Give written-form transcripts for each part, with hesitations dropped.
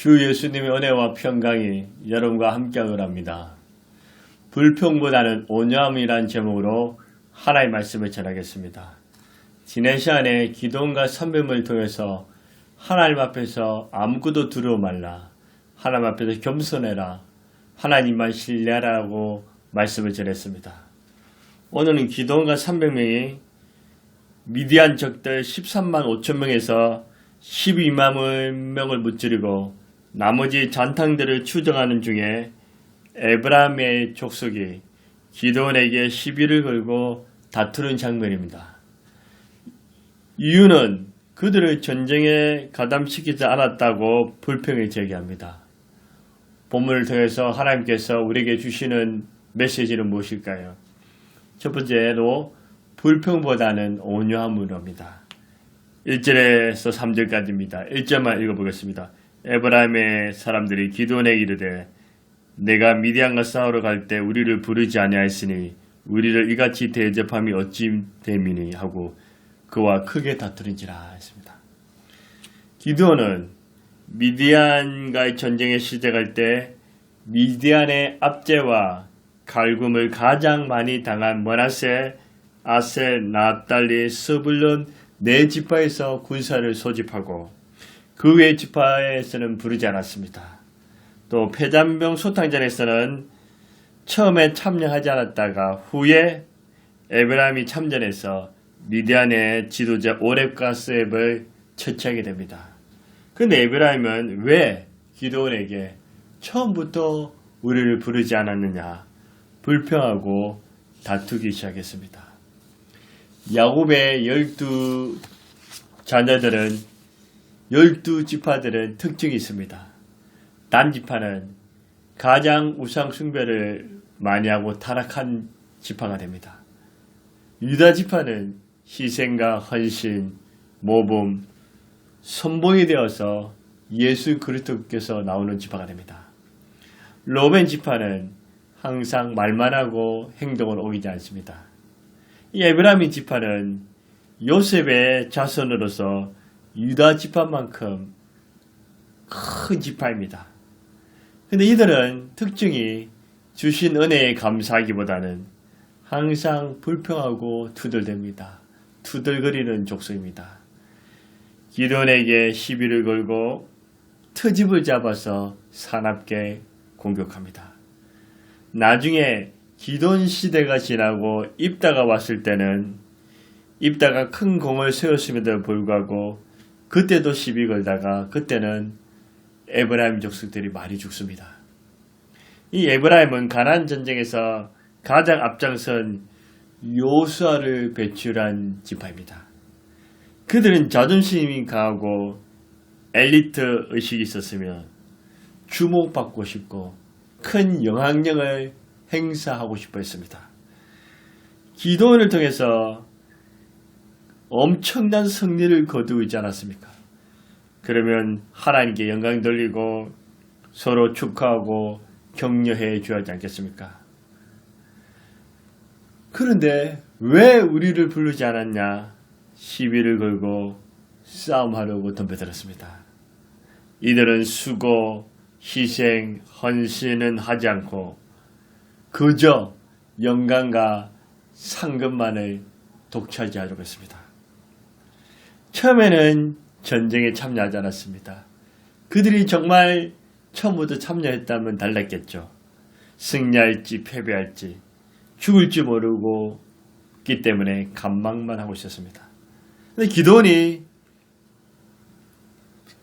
주 예수님의 은혜와 평강이 여러분과 함께하길 합니다. 불평보다는 온유함이란 제목으로 하나님의 말씀을 전하겠습니다. 지난 시간에 기도원과 선배님을 통해서 하나님 앞에서 아무것도 두려워 말라, 하나님 앞에서 겸손해라, 하나님만 신뢰하라고 말씀을 전했습니다. 오늘은 기도원과 300명이 미디안 적들 13만 5천 명에서 12만 명을 무찌르고 나머지 잔탕들을 추정하는 중에 에브라임의 족속이 기드온에게 시비를 걸고 다투는 장면입니다. 이유는 그들을 전쟁에 가담시키지 않았다고 불평을 제기합니다. 본문을 통해서 하나님께서 우리에게 주시는 메시지는 무엇일까요? 첫 번째로 불평보다는 온유함으로 합니다. 1절에서 3절까지입니다. 1절만 읽어보겠습니다. 에브라임의 사람들이 기드온에게 이르되 내가 미디안과 싸우러 갈 때 우리를 부르지 아니하였으니 우리를 이같이 대접함이 어찌 됨이니 하고 그와 크게 다투는지라 했습니다. 기드온은 미디안과의 전쟁에 시작할 때 미디안의 압제와 갈굼을 가장 많이 당한 므낫세, 아셀, 납달리, 스불론 네 지파에서 군사를 소집하고 그 외 지파에서는 부르지 않았습니다. 또 패잔병 소탕전에서는 처음에 참여하지 않았다가 후에 에브라임이 참전해서 미디안의 지도자 오렙과 스앱을 처치하게 됩니다. 그런데 에브라임은 왜 기드온에게 처음부터 우리를 부르지 않았느냐 불평하고 다투기 시작했습니다. 야곱의 12 자녀들은 12지파들은 특징이 있습니다. 단지파는 가장 우상 숭배를 많이 하고 타락한 지파가 됩니다. 유다지파는 희생과 헌신, 모범, 선봉이 되어서 예수 그리스도께서 나오는 지파가 됩니다. 로벤 지파는 항상 말만 하고 행동을 옮기지 않습니다. 이 에브라임 지파는 요셉의 자손으로서 유다 지파만큼 큰 지파입니다. 근데 이들은 특징이 주신 은혜에 감사하기보다는 항상 불평하고 투덜댑니다. 투덜거리는 족속입니다. 기드온에게 시비를 걸고 트집을 잡아서 사납게 공격합니다. 나중에 기드온 시대가 지나고 입다가 왔을 때는 입다가 큰 공을 세웠음에도 불구하고 그때도 시비 걸다가 그때는 에브라임 족속들이 많이 죽습니다. 이 에브라임은 가나안 전쟁에서 가장 앞장선 요수아를 배출한 지파입니다. 그들은 자존심이 강하고 엘리트 의식이 있었으며 주목받고 싶고 큰 영향력을 행사하고 싶어 했습니다. 기도원을 통해서 엄청난 승리를 거두지 않았습니까? 그러면 하나님께 영광 돌리고 서로 축하하고 격려해 줘야 하지 않겠습니까? 그런데 왜 우리를 부르지 않았냐? 시비를 걸고 싸움하려고 덤벼들었습니다. 이들은 수고, 희생, 헌신은 하지 않고 그저 영광과 상급만을 독차지하려고 했습니다. 처음에는 전쟁에 참여하지 않았습니다. 그들이 정말 처음부터 참여했다면 달랐겠죠. 승리할지 패배할지 죽을지 모르고 있기 때문에 간망만 하고 있었습니다. 근데 기드온이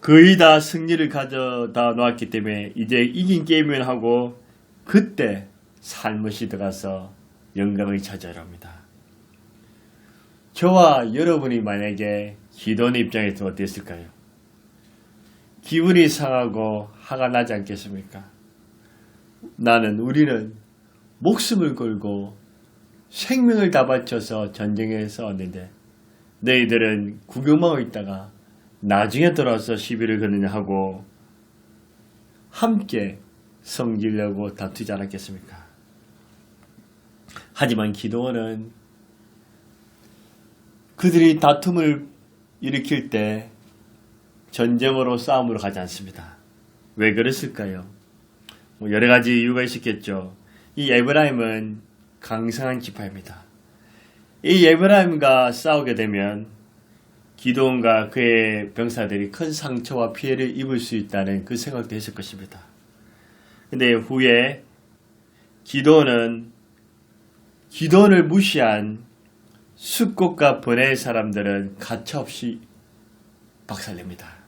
거의 다 승리를 가져다 놓았기 때문에 이제 이긴 게임을 하고 그때 살못이 들어가서 영광을 차지하려 합니다. 저와 여러분이 만약에 기도원의 입장에서 어땠을까요? 기분이 상하고 화가 나지 않겠습니까? 우리는 목숨을 걸고 생명을 다 바쳐서 전쟁에 싸웠는데 너희들은 구경만 하고 있다가 나중에 돌아와서 시비를 거느냐 하고 함께 성지려고 다투지 않았겠습니까? 하지만 기드온은 그들이 다툼을 일으킬 때 전쟁으로 싸움으로 가지 않습니다. 왜 그랬을까요? 여러 가지 이유가 있었겠죠. 이 에브라임은 강성한 지파입니다. 이 에브라임과 싸우게 되면 기드온과 그의 병사들이 큰 상처와 피해를 입을 수 있다는 그 생각도 했을 것입니다. 근데 후에 기드온을 무시한 숫곳과 번의 사람들은 가차없이 박살냅니다.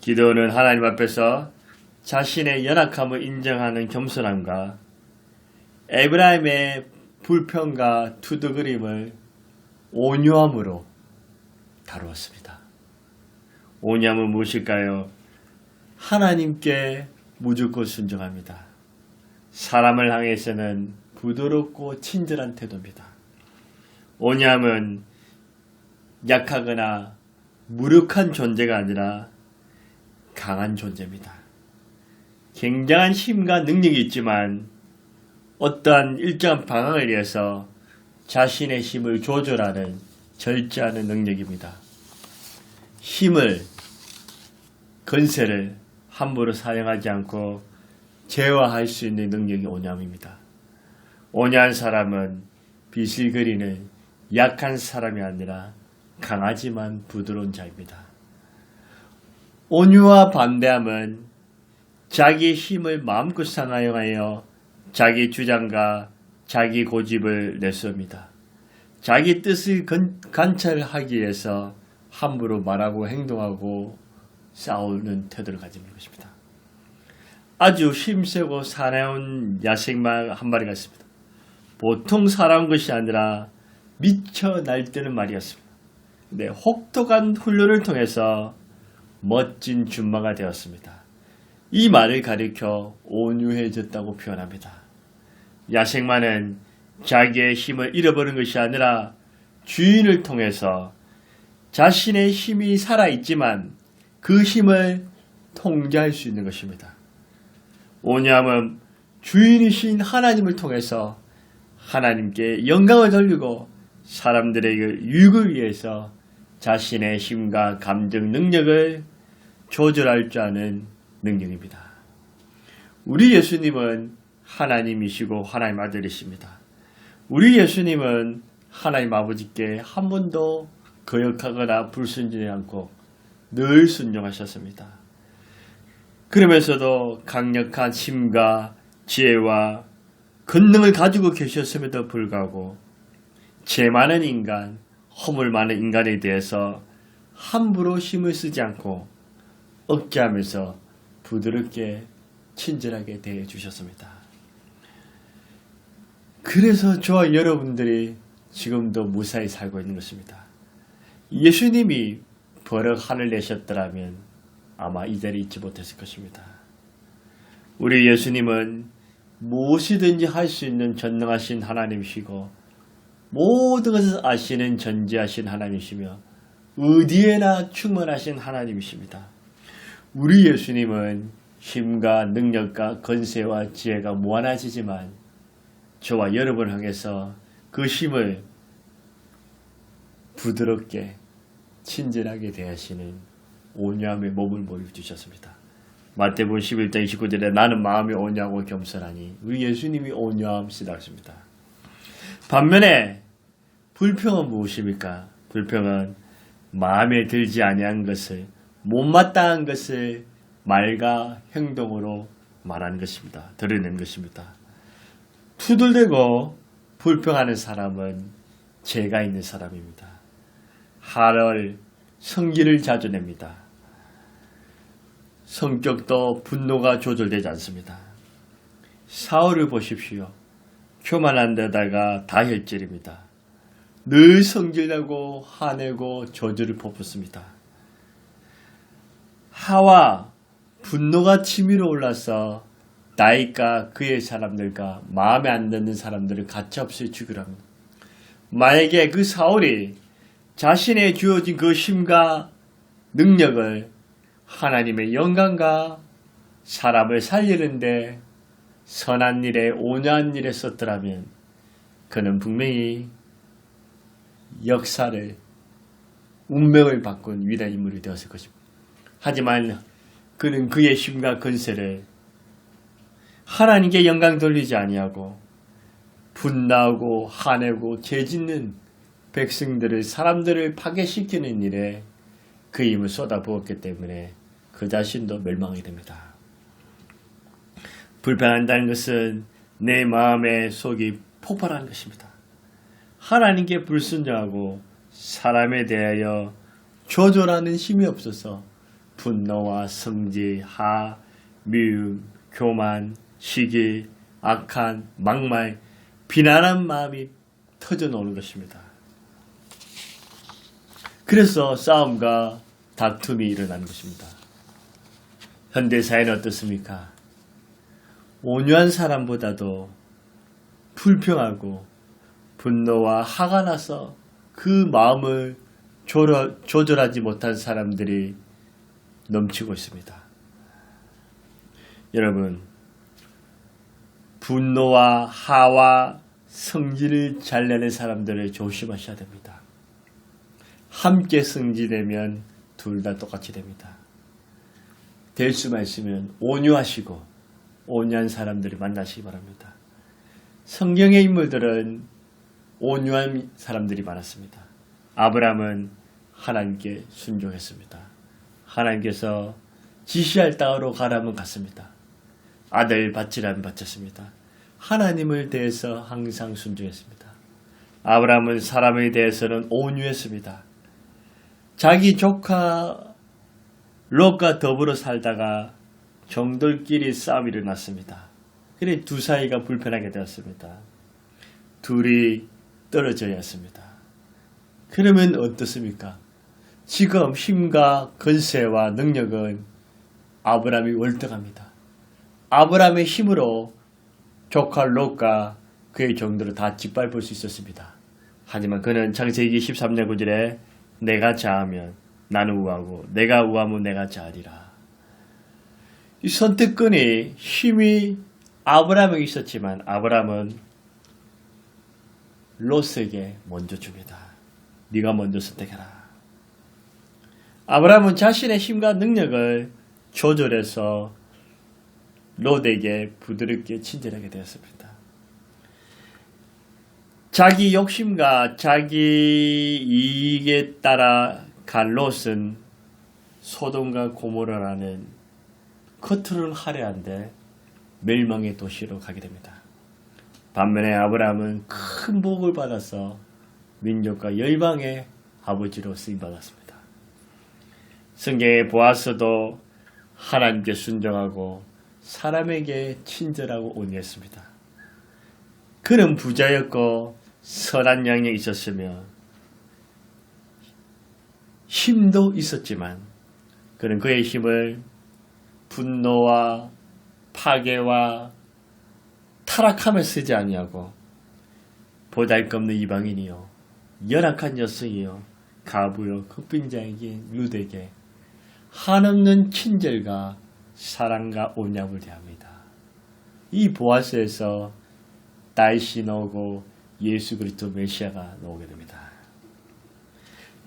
기드온은 하나님 앞에서 자신의 연약함을 인정하는 겸손함과 에브라임의 불평과 투덜거림을 온유함으로 다루었습니다. 온유함은 무엇일까요? 하나님께 무조건 순종합니다. 사람을 향해서는 부드럽고 친절한 태도입니다. 온유함은 약하거나 무력한 존재가 아니라 강한 존재입니다. 굉장한 힘과 능력이 있지만 어떠한 일정한 방향을 위해서 자신의 힘을 조절하는 절제하는 능력입니다. 힘을, 건세를 함부로 사용하지 않고 제어할 수 있는 능력이 온유함입니다. 온유한 사람은 비실거리는 약한 사람이 아니라 강하지만 부드러운 자입니다. 온유와 반대함은 자기의 힘을 마음껏 사용하여 자기 주장과 자기 고집을 내세웁니다. 자기 뜻을 관철하기 위해서 함부로 말하고 행동하고 싸우는 태도를 가지는 것입니다. 아주 힘세고 사나운 야생마 한 마리가 있습니다. 보통 살아온 것이 아니라 미쳐 날뛰는 말이었습니다. 근데 혹독한 훈련을 통해서 멋진 준마가 되었습니다. 이 말을 가리켜 온유해졌다고 표현합니다. 야생마는 자기의 힘을 잃어버린 것이 아니라 주인을 통해서 자신의 힘이 살아있지만 그 힘을 통제할 수 있는 것입니다. 온유함은 주인이신 하나님을 통해서 하나님께 영광을 돌리고 사람들에게 유익을 위해서 자신의 힘과 감정 능력을 조절할 줄 아는 능력입니다. 우리 예수님은 하나님이시고 하나님 아들이십니다. 우리 예수님은 하나님 아버지께 한 번도 거역하거나 불순종하지 않고 늘 순종하셨습니다. 그러면서도 강력한 힘과 지혜와 권능을 가지고 계셨음에도 불구하고 죄 많은 인간, 허물 많은 인간에 대해서 함부로 힘을 쓰지 않고 억제하면서 부드럽게 친절하게 대해 주셨습니다. 그래서 저와 여러분들이 지금도 무사히 살고 있는 것입니다. 예수님이 버럭 하늘 내셨더라면 아마 이 자리에 있지 못했을 것입니다. 우리 예수님은 무엇이든지 할 수 있는 전능하신 하나님이시고 모든 것을 아시는 전지하신 하나님이시며 어디에나 충만하신 하나님이십니다. 우리 예수님은 힘과 능력과 권세와 지혜가 무한하시지만 저와 여러분을 향해서 그 힘을 부드럽게 친절하게 대하시는 온유함의 몸을 보여주셨습니다. 마태복음 11장 29절에 나는 마음이 온유하고 겸손하니 우리 예수님이 온유함이시다 했습니다. 반면에 불평은 무엇입니까? 불평은 마음에 들지 아니한 것을 못마땅한 것을 말과 행동으로 말하는 것입니다. 드러내는 것입니다. 투덜대고 불평하는 사람은 죄가 있는 사람입니다. 할을 성기를 자주 냅니다. 성격도 분노가 조절되지 않습니다. 사울을 보십시오. 교만한 데다가 다혈질입니다. 늘 성질내고 화내고 저주를 퍼붓습니다. 하와 분노가 치밀어 올라서 나이가 그의 사람들과 마음에 안 드는 사람들을 가차없이 죽이려 합니다. 만약에 그 사울이 자신의 주어진 그 힘과 능력을 하나님의 영광과 사람을 살리는데 선한 일에 온유한 일에 썼더라면 그는 분명히 역사를 운명을 바꾼 위대한 인물이 되었을 것입니다. 하지만 그는 그의 힘과 권세를 하나님께 영광 돌리지 아니하고 분노하고 화내고 죄짓는 백성들을 사람들을 파괴시키는 일에 그 힘을 쏟아부었기 때문에 그 자신도 멸망하게 됩니다. 불평한다는 것은 내 마음의 속이 폭발한 것입니다. 하나님께 불순종하고 사람에 대하여 조절하는 힘이 없어서 분노와 성질, 하, 미움, 교만, 시기, 악한, 막말, 비난한 마음이 터져나오는 것입니다. 그래서 싸움과 다툼이 일어나는 것입니다. 현대사회는 어떻습니까? 온유한 사람보다도 불평하고 분노와 화가 나서 그 마음을 조절하지 못한 사람들이 넘치고 있습니다. 여러분, 분노와 화와 성질을 잘 내는 사람들을 조심하셔야 됩니다. 함께 성질되면 둘 다 똑같이 됩니다. 될 수만 있으면 온유하시고 온유한 사람들을 만나시기 바랍니다. 성경의 인물들은 온유한 사람들이 많았습니다. 아브라함은 하나님께 순종했습니다. 하나님께서 지시할 땅으로 가라면 갔습니다. 아들 바치라면 바쳤습니다. 하나님을 대해서 항상 순종했습니다. 아브라함은 사람에 대해서는 온유했습니다. 자기 조카 롯과 더불어 살다가 정돌끼리 싸움이 일어났습니다. 그래 두 사이가 불편하게 되었습니다. 둘이 떨어져야 했습니다. 그러면 어떻습니까? 지금 힘과 권세와 능력은 아브라함이 월등합니다. 아브라함의 힘으로 조카 롯과 그의 종들을 다 짓밟을 수 있었습니다. 하지만 그는 창세기 13장 9절에 내가 자하면 나는 우하고 내가 우하면 내가 자하리라. 이 선택권이 힘이 아브라함에게 있었지만 아브라함은 롯에게 먼저 줍니다. 네가 먼저 선택해라. 아브라함은 자신의 힘과 능력을 조절해서 롯에게 부드럽게 친절하게 되었습니다. 자기 욕심과 자기 이익에 따라 간 롯은 소돔과 고모라라는 겉으로는 화려한데 멸망의 도시로 가게 됩니다. 반면에 아브라함은 큰 복을 받아서 민족과 열방의 아버지로 쓰임받았습니다. 성경에 보아서도 하나님께 순종하고 사람에게 친절하고 온유했습니다. 그는 부자였고 선한 양이 있었으며 힘도 있었지만 그는 그의 힘을 분노와 파괴와 타락함에 쓰지 아니하고 보잘것없는 이방인이요 열악한 여성이요 가부요 극빈자에게 룻에게 한없는 친절과 사랑과 온유함을 대합니다. 이 보아스에서 다윗이 나오고 예수 그리스도 메시아가 나오게 됩니다.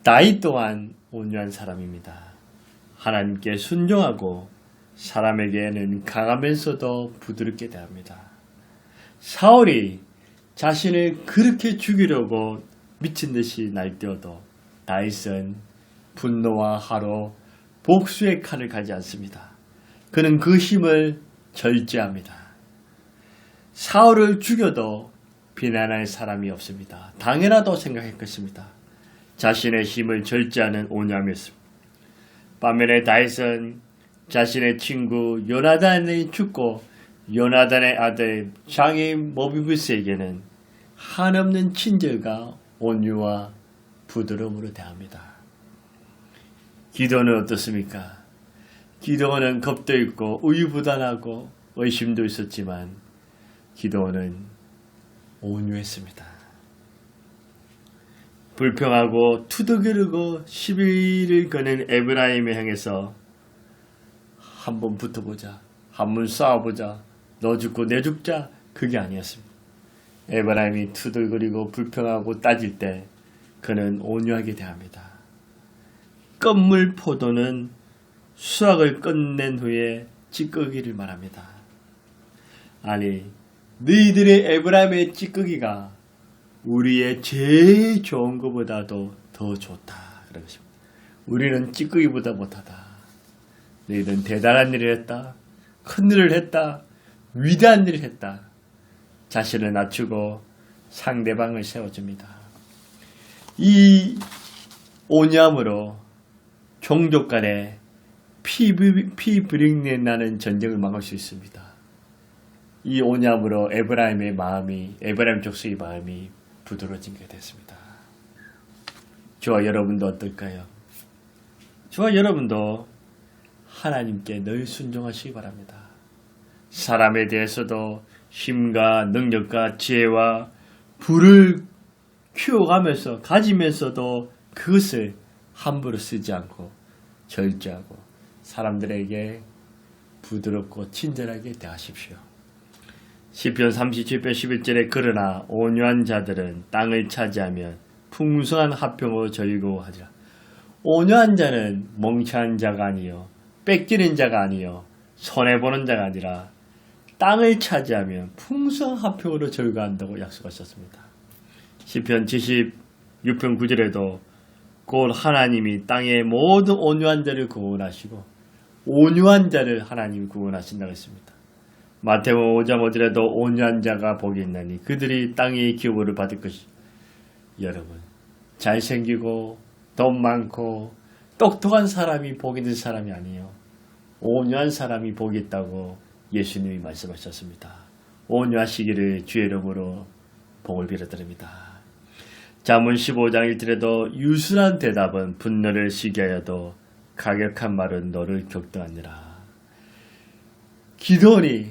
다윗 또한 온유한 사람입니다. 하나님께 순종하고 사람에게는 강하면서도 부드럽게 대합니다. 사울이 자신을 그렇게 죽이려고 미친 듯이 날뛰어도 다윗은 분노와 화로 복수의 칼을 가지 않습니다. 그는 그 힘을 절제합니다. 사울을 죽여도 비난할 사람이 없습니다. 당연하다고 생각했겠습니다. 자신의 힘을 절제하는 온유함이었습니다. 반면에 다윗은 자신의 친구 요나단이 죽고 요나단의 아들 장인 모비부스에게는 한없는 친절과 온유와 부드러움으로 대합니다. 기도는 어떻습니까? 기도는 겁도 있고 우유부단하고 의심도 있었지만 기도는 온유했습니다. 불평하고 투덜거리고 시비를 거는 에브라임을 향해서 한번 붙어보자, 한번 싸워보자, 너 죽고 내 죽자, 그게 아니었습니다. 에브라임이 투덜거리고 불평하고 따질 때 그는 온유하게 대합니다. 껌물 포도는 수확을 끝낸 후에 찌꺼기를 말합니다. 아니, 너희들의 에브라임의 찌꺼기가 우리의 제일 좋은 것보다도 더 좋다. 그런 것입니다. 우리는 찌꺼기보다 못하다. 너희들은 대단한 일을 했다. 큰 일을 했다. 위대한 일을 했다. 자신을 낮추고 상대방을 세워줍니다. 이 오념으로 종족 간에 피부릭내 나는 전쟁을 막을 수 있습니다. 이 오념으로 에브라임 족속의 마음이 부드러워지게 됐습니다. 저와 여러분도 어떨까요? 저와 여러분도 하나님께 늘 순종하시기 바랍니다. 사람에 대해서도 힘과 능력과 지혜와 부를 키워가면서 가지면서도 그것을 함부로 쓰지 않고 절제하고 사람들에게 부드럽고 친절하게 대하십시오. 시편 37편 11절에 그러나 온유한 자들은 땅을 차지하면 풍성한 화평으로 저리고 하리라. 온유한 자는 멍청한 자가 아니요 뺏기는 자가 아니요 손해보는 자가 아니라 땅을 차지하면 풍성한 화평으로 절거한다고 약속하셨습니다. 시편 76편 9절에도 곧 하나님이 땅의 모든 온유한 자를 구원하시고 온유한 자를 하나님이 구원하신다고 했습니다. 마태복음 5장 5절에도 온유한 자가 복이 있나니 그들이 땅의 기업을 받을 것이. 여러분, 잘생기고 돈 많고 똑똑한 사람이 복 있는 사람이 아니에요. 온유한 사람이 복이 있다고 예수님이 말씀하셨습니다. 온유하시기를 주의 이름으로 복을 빌어드립니다. 잠언 15장 1절에도 유순한 대답은 분노를 시게 하여도 가격한 말은 너를 격동하니라. 기도원이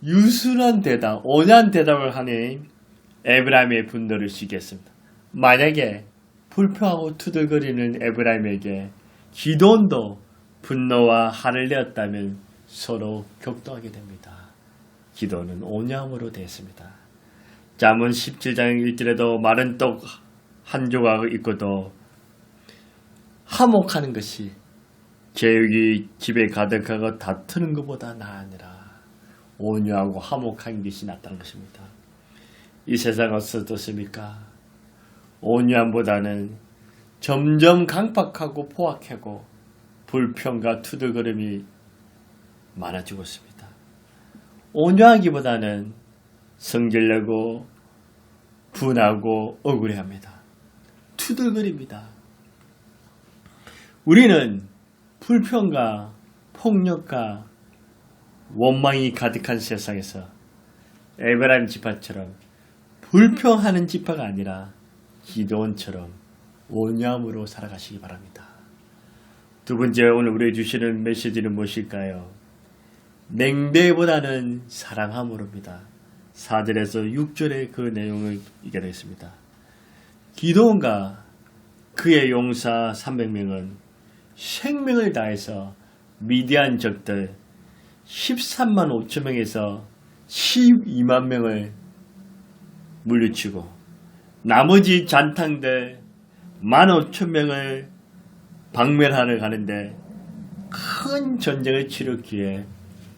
유순한 대답, 온유한 대답을 하니 에브라임의 분노를 시게 했습니다. 만약에 불평하고 투덜거리는 에브라임에게 기도원도 분노와 화를 내었다면 서로 격동하게 됩니다. 기도는 온유함으로 되었습니다. 잠언 17장 1절에도 마른 떡 한 조각을 입고도 화목하는 것이 제육이 집에 가득하고 다투는 것보다 나으니라. 온유하고 화목한 것이 낫다는 것입니다. 이 세상 어떻습니까? 온유함보다는 점점 강박하고 포악하고 불평과 투덜거림이 많아지고 있습니다. 온유하기보다는 성질내고 분하고 억울해합니다. 투덜거립니다. 우리는 불평과 폭력과 원망이 가득한 세상에서 에브라임 지파처럼 불평하는 지파가 아니라 기도원처럼 온유함으로 살아가시기 바랍니다. 두 번째, 오늘 우리에게 주시는 메시지는 무엇일까요? 냉대보다는 사랑함으로입니다. 4절에서 6절의 그 내용을 읽어내겠습니다. 기도원과 그의 용사 300명은 생명을 다해서 미디안 적들 13만 5천 명에서 12만 명을 물리치고 나머지 잔탕들 15,000명을 박멸하러 가는데 큰 전쟁을 치렀기에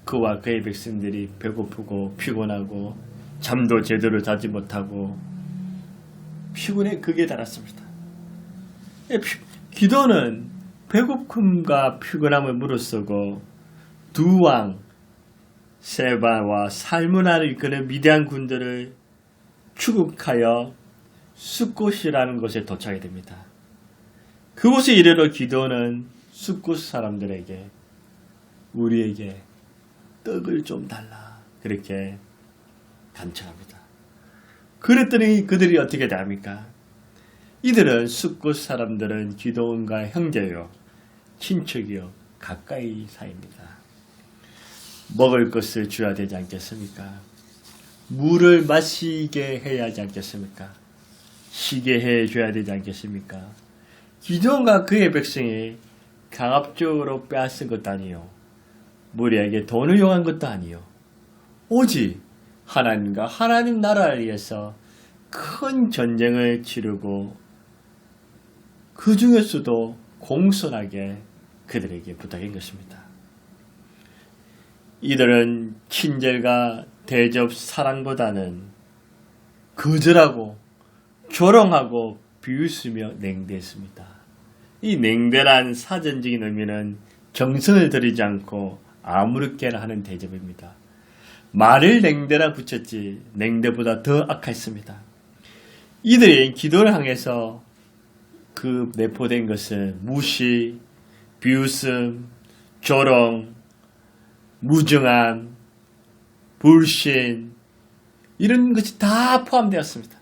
그와 그의 백성들이 배고프고 피곤하고 잠도 제대로 자지 못하고 피곤에 극에 달았습니다. 기도는 배고픔과 피곤함을 무릅쓰고 두 왕 세바와 살무나를 이끄는 미디안 군대를 추국하여 숫곳이라는 곳에 도착하게 됩니다. 그곳에 이르러 기도는 숫곳 사람들에게 우리에게 떡을 좀 달라 그렇게 간청합니다. 그랬더니 그들이 어떻게 대합니까? 이들은 숫곳 사람들은 기도원과 형제요 친척이요 가까이 사이입니다. 먹을 것을 줘야 되지 않겠습니까? 물을 마시게 해야 하지 않겠습니까? 쉬게 해줘야 되지 않겠습니까? 기도원과 그의 백성이 강압적으로 빼앗은 것도 아니요 무리에게 돈을 요한 것도 아니요 오직 하나님과 하나님 나라를 위해서 큰 전쟁을 치르고 그 중에서도 공손하게 그들에게 부탁한 것입니다. 이들은 친절과 대접 사랑보다는 거절하고 조롱하고 비웃으며 냉대했습니다. 이 냉대란 사전적인 의미는 정성을 들이지 않고 아무렇게나 하는 대접입니다. 말을 냉대라 붙였지 냉대보다 더 악했습니다. 이들이 기도를 향해서 그 내포된 것은 무시, 비웃음, 조롱, 무정함, 불신 이런 것이 다 포함되었습니다.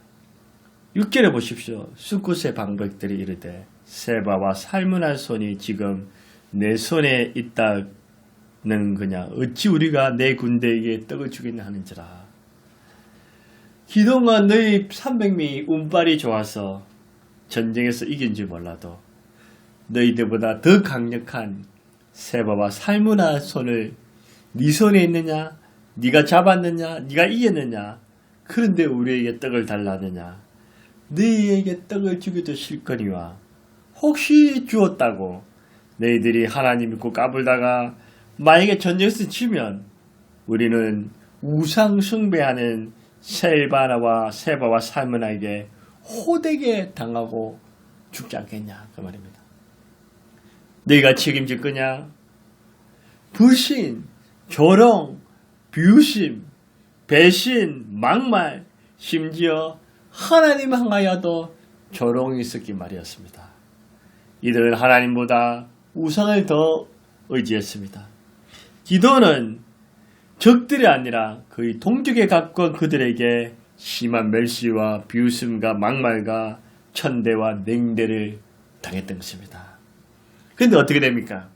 6절에 보십시오. 숫굿의 방백들이 이르되 세바와 살문한 손이 지금 내 손에 있다는 거냐 어찌 우리가 내 군대에게 떡을 주겠나 하는지라. 기동과 너희 300명이 운빨이 좋아서 전쟁에서 이긴 줄 몰라도 너희들보다 더 강력한 세바와 살문한 손을 네 손에 있느냐? 네가 잡았느냐? 네가 이겼느냐? 그런데 우리에게 떡을 달라느냐? 너희에게 떡을 주기도 싫거니와 혹시 주었다고 너희들이 하나님 믿고 까불다가 만약에 전쟁에서 지면 우리는 우상 숭배하는 세바와 살문에게 호되게 당하고 죽지 않겠냐 그 말입니다. 너희가 책임질 거냐? 불신, 조롱, 비웃음, 배신, 막말, 심지어 하나님 향하여도 조롱이 있었기 말이었습니다. 이들은 하나님보다 우상을 더 의지했습니다. 기도는 적들이 아니라 거의 동족에 가까운 그들에게 심한 멸시와 비웃음과 막말과 천대와 냉대를 당했던 것입니다. 그런데 어떻게 됩니까?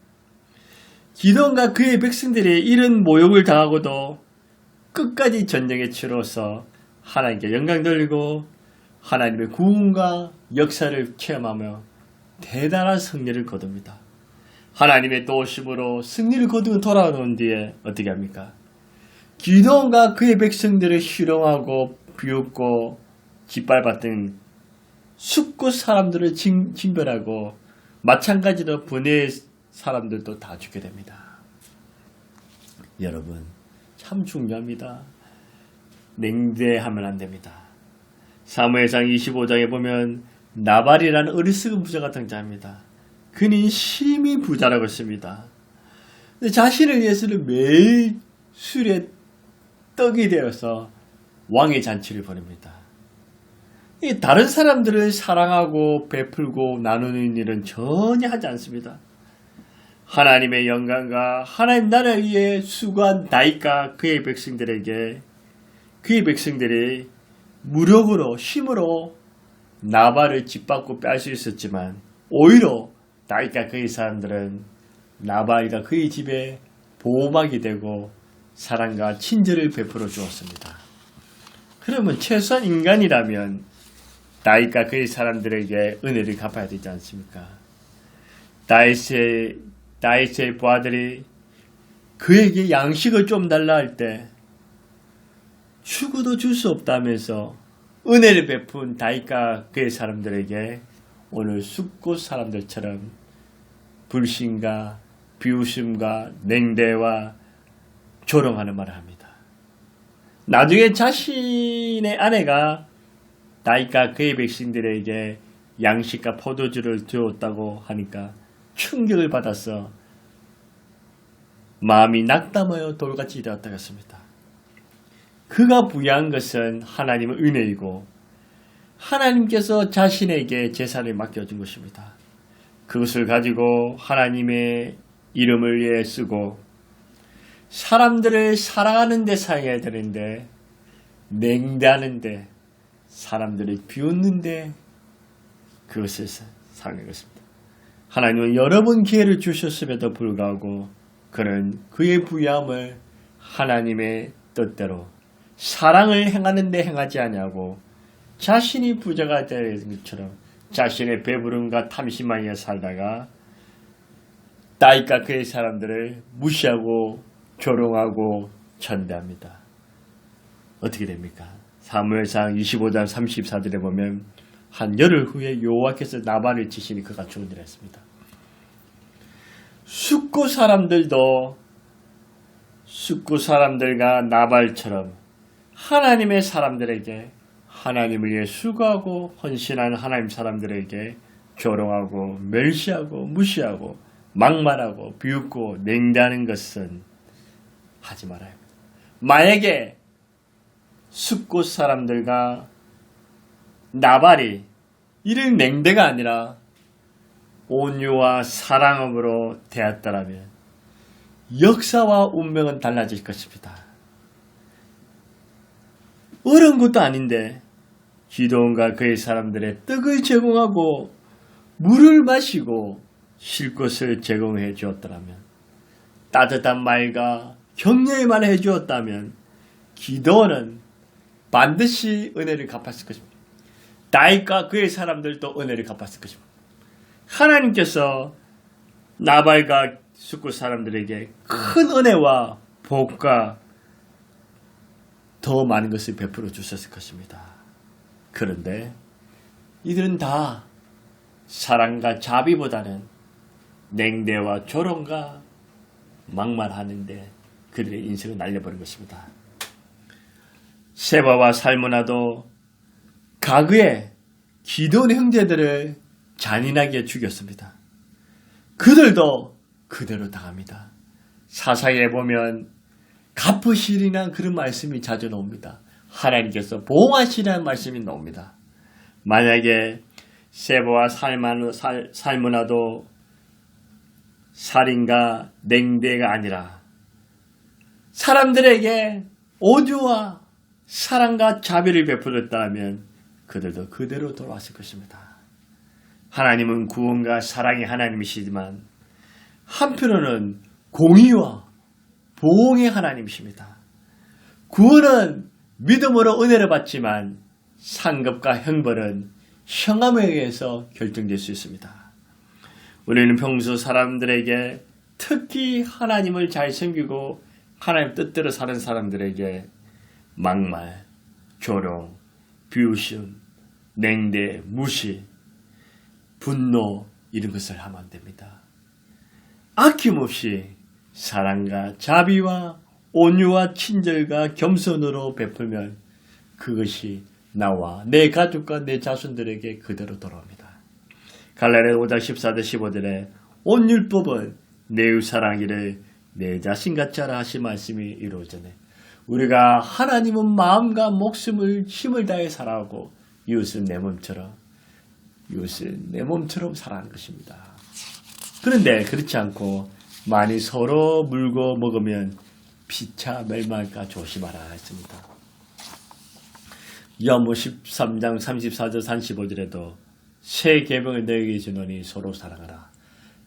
기도원과 그의 백성들이 이런 모욕을 당하고도 끝까지 전쟁에 치러서 하나님께 영광 돌리고 하나님의 구원과 역사를 체험하며 대단한 승리를 거둡니다. 하나님의 도우심으로 승리를 거두고 돌아오는 뒤에 어떻게 합니까? 기도원과 그의 백성들을 희롱하고 비웃고 짓밟았던 숫곳 사람들을 징벌하고 마찬가지로 분해의 사람들도 다 죽게 됩니다. 여러분 참 중요합니다. 냉대하면 안 됩니다. 사무엘상 25장에 보면 나발이라는 어리석은 부자가 등장합니다. 그는 심히 부자라고 했습니다. 자신을 위해서는 매일 술에 떡이 되어서 왕의 잔치를 벌입니다. 다른 사람들을 사랑하고 베풀고 나누는 일은 전혀 하지 않습니다. 하나님의 영광과 하나님 나라를 위해 수고한 다윗과 그의 백성들이 무력으로 힘으로 나발을 짓밟고 뺄 수 있었지만 오히려 다윗과 그의 사람들은 나발과 그의 집에 보호막이 되고 사랑과 친절을 베풀어 주었습니다. 그러면 최소한 인간이라면 다윗과 그의 사람들에게 은혜를 갚아야 되지 않습니까? 다윗의 부하들이 그에게 양식을 좀 달라 할 때 죽어도 줄 수 없다면서 은혜를 베푼 다윗과 그의 사람들에게 오늘 숫곳 사람들처럼 불신과 비웃음과 냉대와 조롱하는 말을 합니다. 나중에 자신의 아내가 다윗과 그의 백성들에게 양식과 포도주를 주었다고 하니까 충격을 받아서 마음이 낙담하여 돌같이 되었다고 했습니다. 그가 부여한 것은 하나님의 은혜이고 하나님께서 자신에게 제사를 맡겨준 것입니다. 그것을 가지고 하나님의 이름을 위해 쓰고 사람들을 사랑하는 데 사용해야 되는데 냉대하는 데 사람들을 비웃는 데 그것을 사용한 것입니다. 하나님은 여러 번 기회를 주셨음에도 불구하고 그는 그의 부여함을 하나님의 뜻대로 사랑을 행하는 데 행하지 아니하고 자신이 부자가 되는 것처럼 자신의 배부름과 탐심하여 살다가 다윗과 그의 사람들을 무시하고 조롱하고 천대합니다. 어떻게 됩니까? 사무엘상 25장 34절에 보면 한 열흘 후에 여호와께서 나발을 치시니 그가 죽으니라 했습니다. 숫고 사람들도 숫고 사람들과 나발처럼 하나님의 사람들에게 하나님을 위해 수고하고 헌신하는 하나님 사람들에게 조롱하고 멸시하고 무시하고 막말하고 비웃고 냉대하는 것은 하지 말아야 합니다. 만약에 숫곳 사람들과 나발이 이런 냉대가 아니라 온유와 사랑함으로 대했더라면 역사와 운명은 달라질 것입니다. 어려운 것도 아닌데 기드온과 그의 사람들의 떡을 제공하고 물을 마시고 쉴 것을 제공해 주었더라면, 따뜻한 말과 격려의 말을 해 주었다면 기드온은 반드시 은혜를 갚았을 것입니다. 다윗과 그의 사람들도 은혜를 갚았을 것입니다. 하나님께서 나발과 숫곳 사람들에게 큰 은혜와 복과 더 많은 것을 베풀어 주셨을 것입니다. 그런데 이들은 다 사랑과 자비보다는 냉대와 조롱과 막말하는데 그들의 인생을 날려버린 것입니다. 세바와 살무나도 가그에 기드온 형제들을 잔인하게 죽였습니다. 그들도 그대로 당합니다. 사사기에 보면 갚으시리라는 그런 말씀이 자주 나옵니다. 하나님께서 보호하시라는 말씀이 나옵니다. 만약에 세바와 살무나도 살인과 냉대가 아니라 사람들에게 오주와 사랑과 자비를 베풀었다면 그들도 그대로 돌아왔을 것입니다. 하나님은 구원과 사랑의 하나님이시지만 한편으로는 공의와 보응의 하나님이십니다. 구원은 믿음으로 은혜를 받지만 상급과 형벌은 형함에 의해서 결정될 수 있습니다. 우리는 평소 사람들에게, 특히 하나님을 잘 섬기고 하나님 뜻대로 사는 사람들에게 막말, 조롱, 비웃음, 냉대, 무시, 분노 이런 것을 하면 안 됩니다. 아낌없이 사랑과 자비와 온유와 친절과 겸손으로 베풀면 그것이 나와 내 가족과 내 자손들에게 그대로 돌아옵니다. 갈라디아 5장 14절 15절에 온 율법은 내 이웃사랑이를 내 자신같이 하라 하신 말씀이 이루어지네. 우리가 하나님은 마음과 목숨을 힘을 다해 살아가고 이웃은 내 몸처럼 살아가는 것입니다. 그런데 그렇지 않고 많이 서로 물고 먹으면 피차 멸망할까 조심하라 했습니다. 요한복음 13장 34절 35절에도 새 계명을 너희에게 주노니 서로 사랑하라.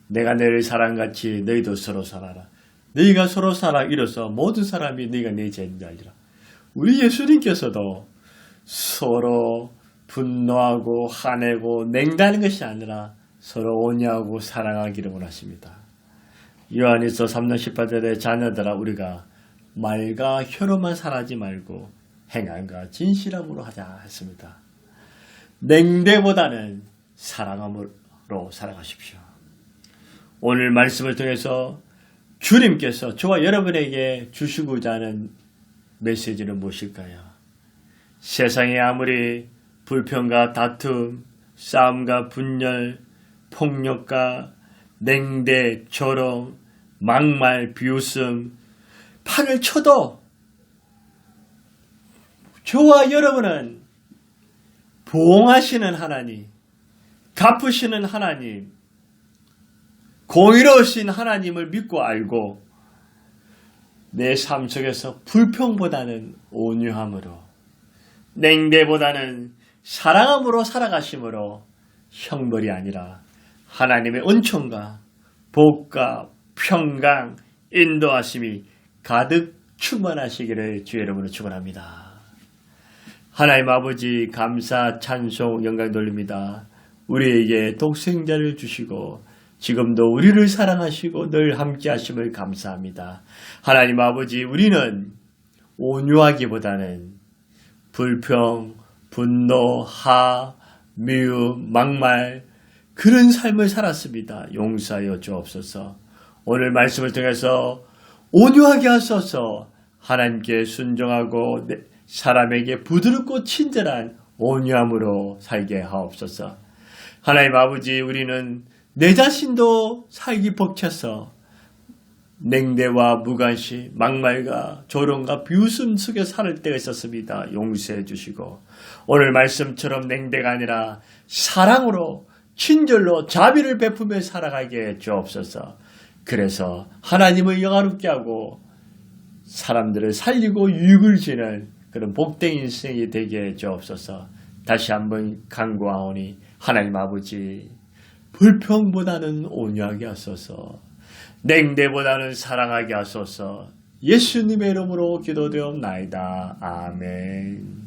내가 너희를 사랑같이 너희도 서로 사랑하라. 너희가 서로 사랑 이로써 모든 사람이 너희가 내 제자인 줄 알리라. 우리 예수님께서도 서로 분노하고 화내고 냉다는 것이 아니라 서로 온유하고 사랑하기를 원하십니다. 요한일서 3장 18절에 자녀들아 우리가 말과 혀로만 살아지 말고 행함과 진실함으로 하자 했습니다. 냉대보다는 사랑함으로 살아가십시오. 오늘 말씀을 통해서 주님께서 저와 여러분에게 주시고자 하는 메시지는 무엇일까요? 세상에 아무리 불평과 다툼, 싸움과 분열, 폭력과 냉대, 조롱, 막말, 비웃음, 판을 쳐도 저와 여러분은 보응하시는 하나님, 갚으시는 하나님, 공의로우신 하나님을 믿고 알고 내 삶 속에서 불평보다는 온유함으로, 냉대보다는 사랑함으로 살아가심으로 형벌이 아니라 하나님의 은총과 복과 평강, 인도하심이 가득 충만하시기를 주의 이름으로 축원합니다. 하나님 아버지 감사, 찬송, 영광 돌립니다. 우리에게 독생자를 주시고 지금도 우리를 사랑하시고 늘 함께 하심을 감사합니다. 하나님 아버지 우리는 온유하기보다는 불평, 분노, 미움, 막말 그런 삶을 살았습니다. 용서하여 주옵소서. 오늘 말씀을 통해서 온유하게 하소서. 하나님께 순종하고 사람에게 부드럽고 친절한 온유함으로 살게 하옵소서. 하나님 아버지, 우리는 내 자신도 살기 벅차서 냉대와 무관심, 막말과 조롱과 비웃음 속에 살 때가 있었습니다. 용서해 주시고 오늘 말씀처럼 냉대가 아니라 사랑으로 친절로 자비를 베푸며 살아가게 해 주옵소서. 그래서 하나님을 영화롭게 하고 사람들을 살리고 유익을 주는 그런 복된 인생이 되게 해 주옵소서. 다시 한번 간구하오니 하나님 아버지, 불평보다는 온유하게 하소서. 냉대보다는 사랑하게 하소서. 예수님의 이름으로 기도되옵나이다. 아멘.